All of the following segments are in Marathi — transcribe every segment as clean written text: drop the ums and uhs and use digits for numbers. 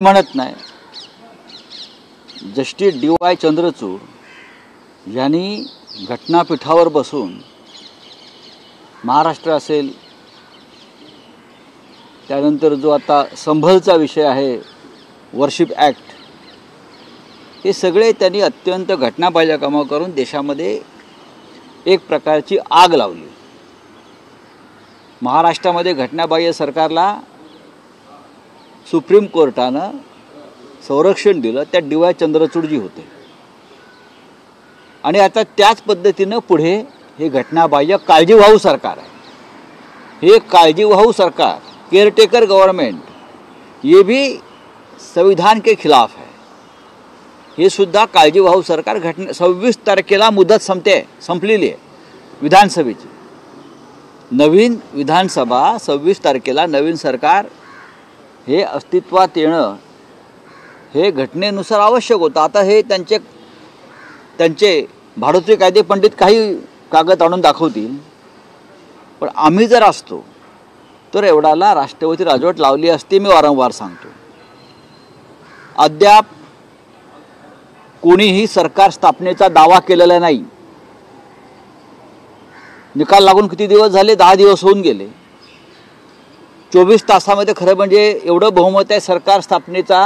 म्हणत नाही। Justice DY. चंद्रचूड यांनी घटनापीठावर बसून महाराष्ट्र असेल, त्यानंतर जो आता संभलचा विषय आहे वर्शिप ॲक्ट, हे सगळे त्यांनी अत्यंत घटनाबाह्य कामं करून देशामध्ये एक प्रकारची आग लावली। महाराष्ट्रामध्ये घटनाबाह्य सरकारला सुप्रीम कोर्टानं संरक्षण दिलं, त्या डी.वाय. चंद्रचूडजी होते। आणि आता त्याच पद्धतीनं पुढे हे घटनाबाह्य काळजीवाहू सरकार आहे। हे काळजीवाहू सरकार, केयरटेकर गवर्नमेंट, ये भी संविधान के खिलाफ है। हे सुद्धा काळजीवाहू सरकार 26 तारखेला मुदत संपलेली आहे विधानसभेची। नवीन विधानसभा 26 तारखेला नवीन सरकार हे अस्तित्वात येणं हे घटनेनुसार आवश्यक होतं। आता हे त्यांचे भाडोत्री कायदे पंडित काही कागद आणून दाखवतील, पण आम्ही जर असतो तर एवढाला राष्ट्रपती राजवट लावली असती। मी वारंवार सांगतो, अद्याप कोणीही सरकार स्थापनेचा दावा केलेला नाही। निकाल लागून किती दिवस झाले? 10 दिवस होऊन गेले। 24 तासामध्ये खरं म्हणजे एवढं बहुमत आहे, सरकार स्थापनेचा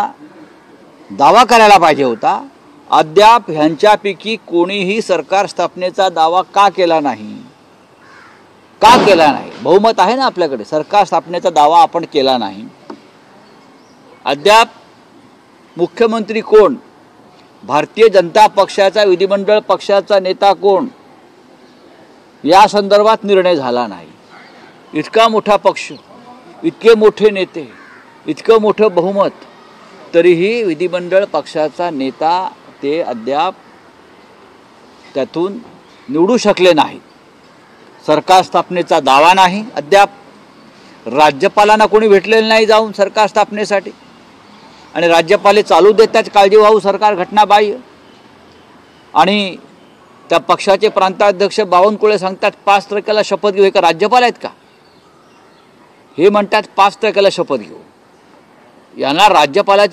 दावा करायला पाहिजे होता। अद्याप ह्यांच्यापैकी कोणीही सरकार स्थापनेचा दावा का केला नाही? का केला नाही? बहुमत आहे ना आपल्याकडे, सरकार स्थापनेचा दावा आपण केला नाही। अद्याप मुख्यमंत्री कोण, भारतीय जनता पक्षाचा विधिमंडळ पक्षाचा नेता कोण, या संदर्भात निर्णय झाला नाही। इतका मोठा पक्ष, इतके मोठे नेते, इतकं मोठं बहुमत, तरीही विधिमंडळ पक्षाचा नेता ते अद्याप त्यातून निवडू शकले नाहीत। सरकार स्थापनेचा दावा नाही अद्याप। राज्यपालांना कोणी भेटलेलं नाही जाऊन सरकार स्थापनेसाठी, आणि राज्यपाले चालू देतात काळजीवाहू सरकार घटनाबाह्य। आणि त्या पक्षाचे प्रांताध्यक्ष बावनकुळे सांगतात 5 तारखेला शपथ घेऊ। हे का राज्यपाल आहेत का? हे म्हणतात 5 तारखेला शपथ घेऊ। यांना राज्यपालाच्या